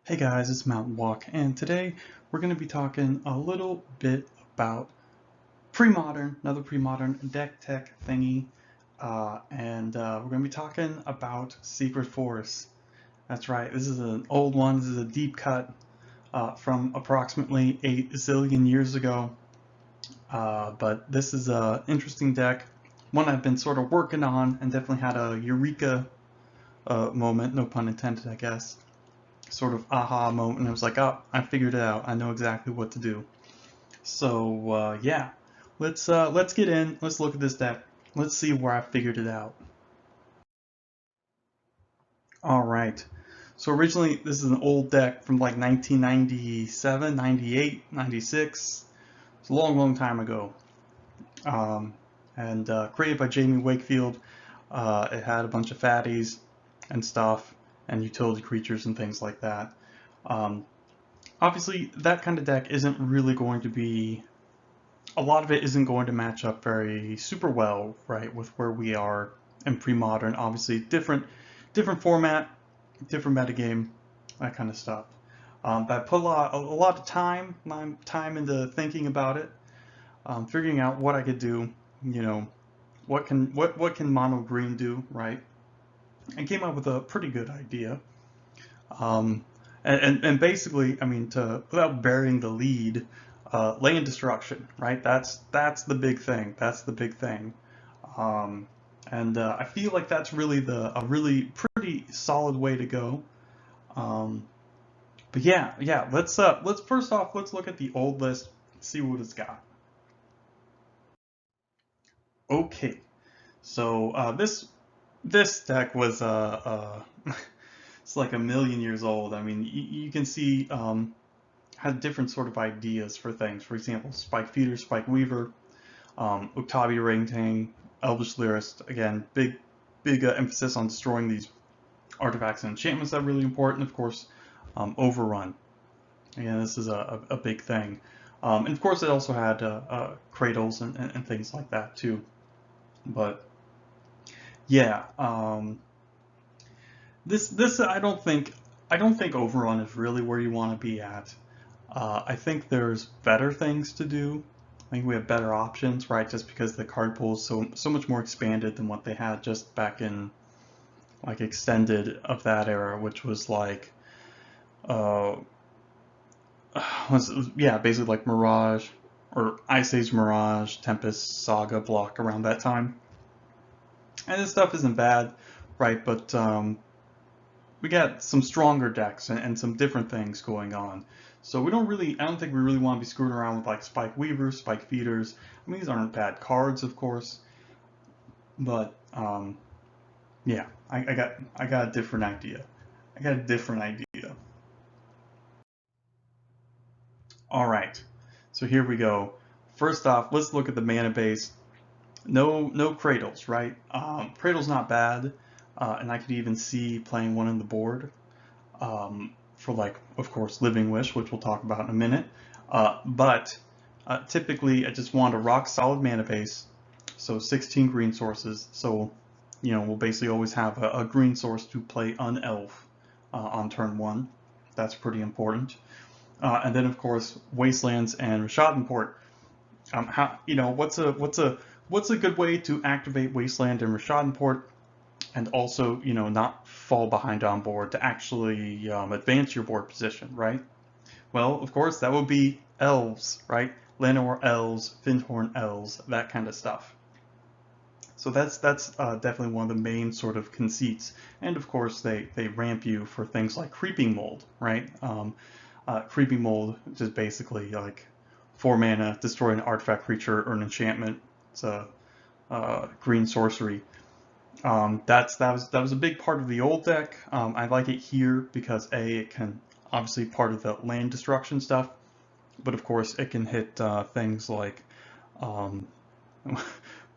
Hey guys, it's Mountain Walk, and today we're going to be talking a little bit about Premodern, another Premodern deck tech thingy, and we're going to be talking about Secret Force. That's right, this is an old one, this is a deep cut from approximately 8 zillion years ago, but this is an interesting deck, one I've been sort of working on and definitely had a eureka moment, no pun intended I guess. Sort of aha moment, and I was like, oh, I figured it out. I know exactly what to do. So yeah, let's get in. Let's look at this deck. Let's see where I figured it out. All right. So originally, this is an old deck from like 1997, 98, 96. It's a long, long time ago. Um, and created by Jamie Wakefield. It had a bunch of fatties and stuff, and utility creatures and things like that. Um, Obviously, that kind of deck isn't really going to be, a lot of it isn't going to match up very super well, right, with where we are in pre-modern. Obviously, different format, different metagame, that kind of stuff. But I put a lot of time into thinking about it, figuring out what I could do, you know, what can mono green do, right? And came up with a pretty good idea. Um, and basically, I mean, without burying the lead, land destruction, right? That's the big thing. That's the big thing. Um, and I feel like that's really a really pretty solid way to go. Um, but yeah. Let's first off let's look at the old list, see what it's got. Okay, so this deck was it's like a million years old. I mean, you can see had different sort of ideas for things. For example, Spike Feeder, Spike Weaver, Octavia Rangtang, Elvish Lyrist. Again, big emphasis on destroying these artifacts and enchantments that are really important. Of course, Overrun. Again, this is a big thing. And of course, it also had cradles and things like that too. But yeah, this I don't think Overrun is really where you want to be at. I think there's better things to do. I think we have better options, right? Just because the card pool is so much more expanded than what they had just back in like extended of that era, which was like uh yeah, basically like Mirage or Ice Age Mirage, Tempest, Saga block around that time. And this stuff isn't bad, right? But we got some stronger decks and some different things going on. So I don't think we really want to be screwing around with like Spike Weavers, Spike Feeders. I mean, these aren't bad cards, of course, but yeah, I got a different idea. I got a different idea. All right, so here we go. First off, let's look at the mana base. No cradles, right? Cradle's not bad, and I could even see playing one on the board. For like, of course, Living Wish, which we'll talk about in a minute. But typically, I just want a rock solid mana base, so 16 green sources. So, we'll basically always have a green source to play Unelf on turn one. That's pretty important. And then, of course, Wastelands and Rishadenport. What's a good way to activate Wasteland and Rishadenport? And also, not fall behind on board to actually advance your board position, right? Well, of course, that would be elves, right? Llanowar elves, Fyndhorn elves, that kind of stuff. So that's definitely one of the main sort of conceits. And of course, they ramp you for things like Creeping Mold, right? Creeping Mold is basically like 4 mana, destroy an artifact creature or an enchantment. It's a green sorcery. That was a big part of the old deck. I like it here because it can obviously part of the land destruction stuff, but of course it can hit things like um,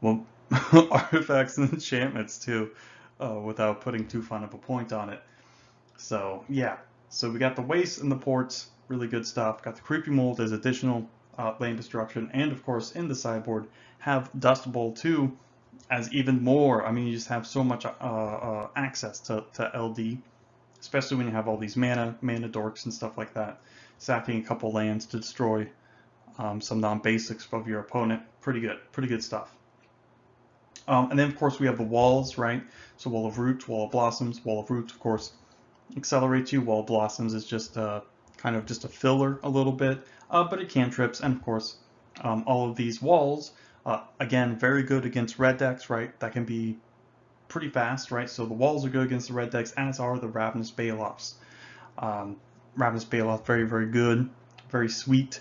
well artifacts and enchantments too, without putting too fun of a point on it. So yeah, so we got the waste and the ports, really good stuff. Got the creepy mold as additional land destruction, and of course in the sideboard have Dust Bowl too as even more. I mean, you just have so much access to LD especially when you have all these mana dorks and stuff like that. Sacking a couple lands to destroy some non-basics of your opponent. Pretty good stuff. And then of course we have the walls, right? So Wall of Roots, Wall of Blossoms. Wall of Roots, of course, accelerates you. Wall of Blossoms is just kind of just a filler a little bit, but it cantrips. And of course, all of these walls, again, very good against red decks, right? That can be pretty fast, right? So the walls are good against the red decks, as are the Ravenous Baloths. Ravenous Baloth, very good, very sweet.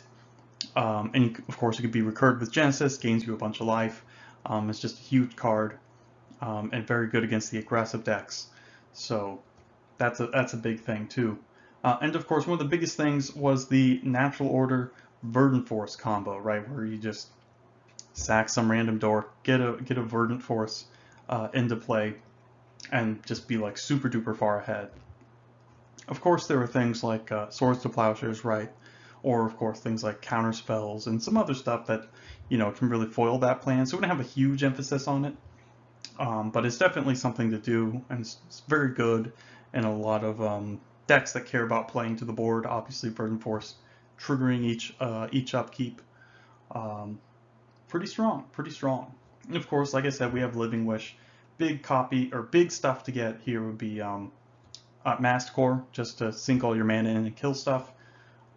And of course, it could be recurred with Genesis, gains you a bunch of life. It's just a huge card, and very good against the aggressive decks. So that's a big thing too. And of course, one of the biggest things was the Natural Order Verdant Force combo, right, where you just sack some random dork, get a Verdant Force into play, and just be like super duper far ahead. Of course, there are things like Swords to Plowshares, right? Or of course things like counter spells and some other stuff that can really foil that plan. So we don't have a huge emphasis on it, but it's definitely something to do, and it's very good in a lot of decks that care about playing to the board. Obviously, Verdant Force triggering each upkeep, pretty strong. And of course, like I said, we have Living Wish. Big copy or big stuff to get here would be Masked Core, just to sink all your mana in and kill stuff.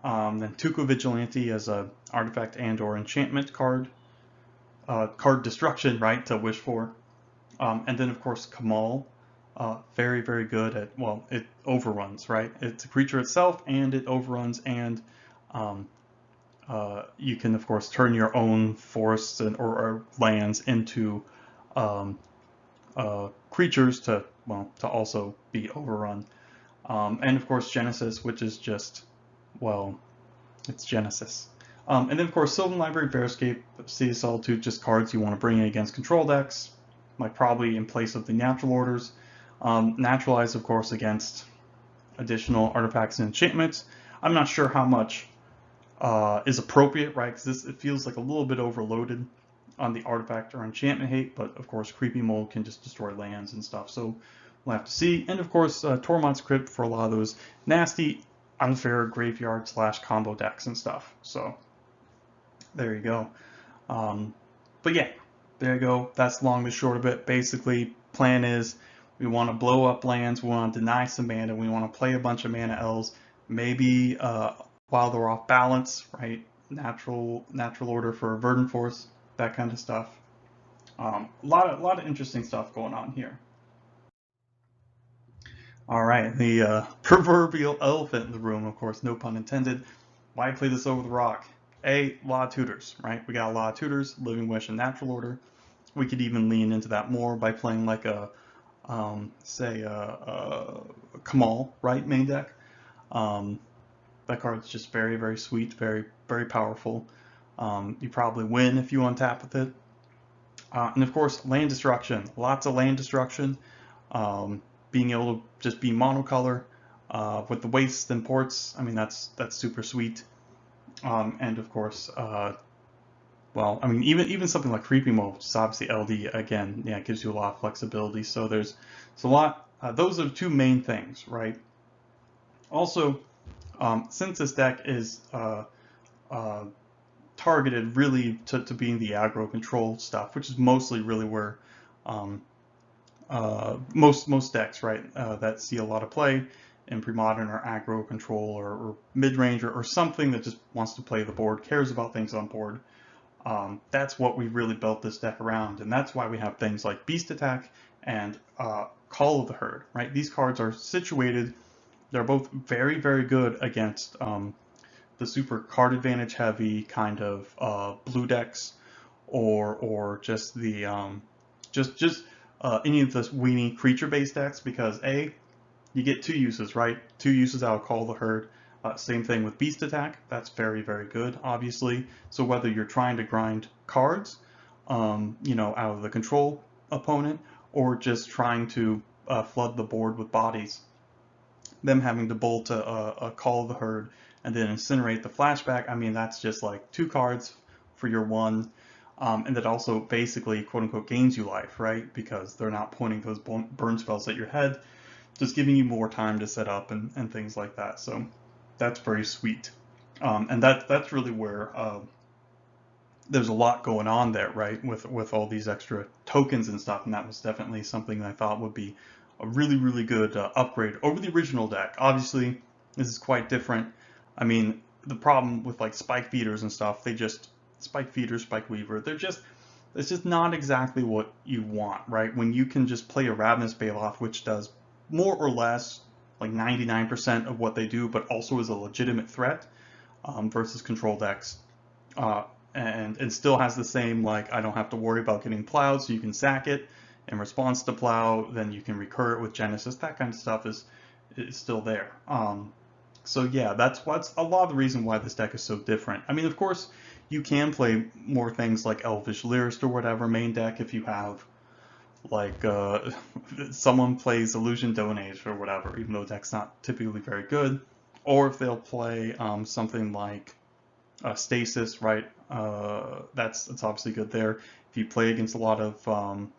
Then Tuco Vigilante as a artifact and or enchantment card destruction, right, to wish for. And then of course Kamal, very good at, well, it overruns, right? It's a creature itself and it overruns, and you can of course turn your own forests or lands into creatures to also be overrun. And of course Genesis, which is just, well, it's Genesis. And then of course Sylvan Library, Bearscape, Sea of Solitude, just cards you want to bring in against control decks, like probably in place of the Natural Orders. Naturalize, of course, against additional artifacts and enchantments. I'm not sure how much is appropriate, right? Because it feels like a little bit overloaded on the artifact or enchantment hate, but of course Creepy Mold can just destroy lands and stuff, so we'll have to see. And of course Tormod's Crypt for a lot of those nasty, unfair graveyard / combo decks and stuff. So there you go. But yeah, there you go. That's long and short of it. Basically, plan is we want to blow up lands, we want to deny some mana, we want to play a bunch of mana elves, maybe while they're off balance, right? Natural Order for Verdant Force, that kind of stuff. A lot of interesting stuff going on here. All right, the proverbial elephant in the room, of course, no pun intended. Why play this over the rock? A lot of tutors, right? We got a lot of tutors, Living Wish and Natural Order. We could even lean into that more by playing like a, say, a Kamal, right, main deck. That card's just very sweet, very powerful. You probably win if you untap with it. And of course, land destruction, lots of land destruction. Being able to just be monocolor with the wastes and ports, I mean, that's super sweet. And of course, well, I mean, even something like Creepy Mold, which is obviously LD, again, yeah, it gives you a lot of flexibility. So there's a lot. Those are the two main things, right? Also, since this deck is targeted really to being the aggro control stuff, which is mostly really where most decks, right, that see a lot of play in Premodern or aggro control or mid-range or something that just wants to play the board, cares about things on board. That's what we really built this deck around, and that's why we have things like Beast Attack and Call of the Herd, right? These cards are situated, they're both very good against the super card advantage heavy kind of blue decks, or just the any of the weenie creature based decks, because A, you get two uses, right? Two uses out of Call the Herd. Same thing with Beast Attack. That's very good, obviously. So whether you're trying to grind cards, out of the control opponent, or just trying to flood the board with bodies, them having to bolt a Call the Herd and then incinerate the flashback, I mean, that's just like two cards for your one. And that also basically, quote unquote, gains you life, right? Because they're not pointing those burn spells at your head. just giving you more time to set up and things like that. So that's very sweet. And that's really where there's a lot going on there, right? With all these extra tokens and stuff, and that was definitely something that I thought would be a really good upgrade over the original deck. Obviously, this is quite different. I mean, the problem with like Spike Feeders and stuff, they just Spike Feeder, Spike Weaver, it's just not exactly what you want, right? When you can just play a Ravenous Baloth, which does more or less like 99% of what they do, but also is a legitimate threat versus control decks. And it still has the same, like, I don't have to worry about getting plowed, so you can sack it in response to plow, then you can recur it with Genesis. That kind of stuff is still there. So yeah, that's what's a lot of the reason why this deck is so different. I mean, of course, you can play more things like Elvish Lyrist or whatever main deck if you have, like, someone plays Illusion Donate or whatever, even though the deck's not typically very good. Or if they'll play something like Stasis, right? That's obviously good there. If you play against a lot of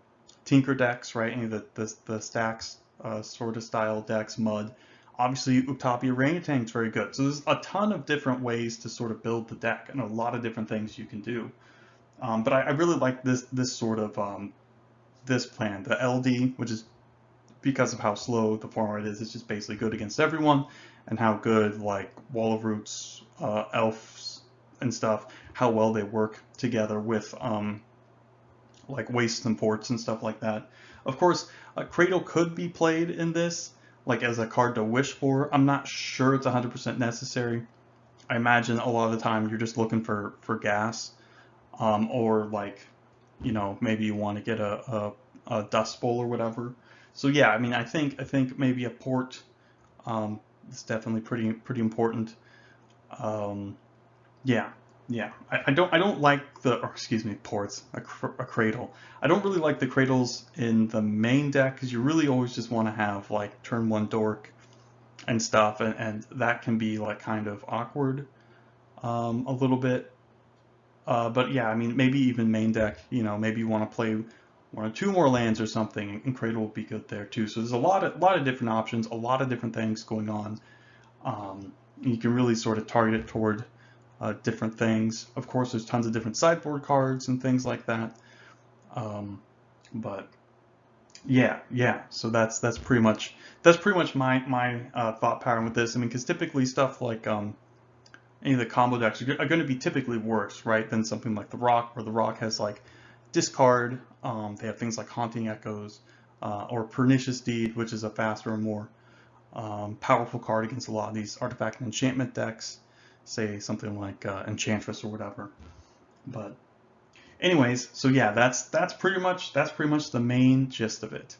Tinker decks, right? Any of the stacks sort of style decks, Mud. Obviously, Utopia Orangutan is very good. So there's a ton of different ways to sort of build the deck, and a lot of different things you can do. But I really like this sort of this plan, the LD, which is because of how slow the format is. It's just basically good against everyone, and how good like Wall of Roots, Elves, and stuff, how well they work together with like Wastes and Ports and stuff like that. Of course, Cradle could be played in this, like as a card to wish for. I'm not sure it's 100% necessary. I imagine a lot of the time you're just looking for gas, or like, you know, maybe you want to get a Dust Bowl or whatever. So yeah, I mean, I think maybe a port is definitely pretty important. Yeah, yeah. I don't like the, or excuse me, ports, a cradle. I don't really like the cradles in the main deck because you really always just want to have like turn one dork and stuff, and that can be like kind of awkward a little bit. But yeah, I mean, maybe even main deck, you know, maybe you want to play one or two more lands or something, and Cradle will be good there too. So there's a lot of different options, a lot of different things going on. You can really sort of target it toward different things. Of course, there's tons of different sideboard cards and things like that. But yeah. So that's pretty much my thought pattern with this. I mean, because typically stuff like any of the combo decks are going to be typically worse, right, than something like the Rock, where the Rock has like discard. They have things like Haunting Echoes or Pernicious Deed, which is a faster and more powerful card against a lot of these artifact and enchantment decks, say something like Enchantress or whatever. But anyways, so yeah, that's pretty much the main gist of it.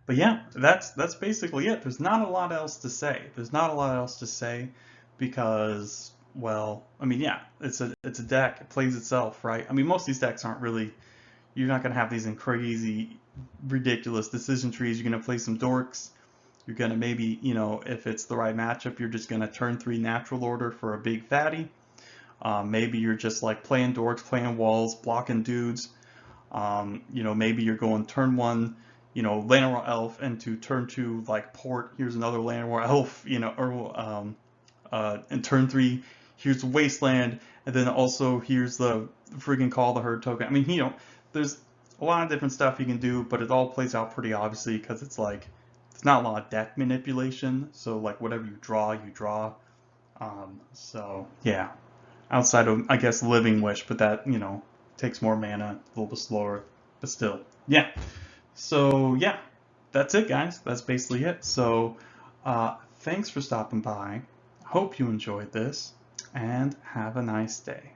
But yeah, that's basically it. There's not a lot else to say. There's not a lot else to say because, well, I mean, yeah, it's a deck. It plays itself, right? I mean, most of these decks aren't really. You're not gonna have these in crazy, ridiculous decision trees. You're gonna play some dorks. You're gonna maybe, you know, if it's the right matchup, you're just gonna turn 3 natural order for a big fatty. Maybe you're just like playing dorks, playing walls, blocking dudes. You know, maybe you're going turn 1, you know, Llanowar Elf, into turn 2 like port. Here's another Llanowar Elf, you know, or and turn 3 here's Wasteland, and then also here's the friggin' Call the Herd token. I mean, you know, there's a lot of different stuff you can do, but it all plays out pretty obviously because it's like it's not a lot of deck manipulation. So like whatever you draw, you draw. So yeah, outside of I guess Living Wish, but that, you know, takes more mana, a little bit slower, but still, yeah. So yeah, that's it, guys. That's basically it. So thanks for stopping by. Hope you enjoyed this, and have a nice day.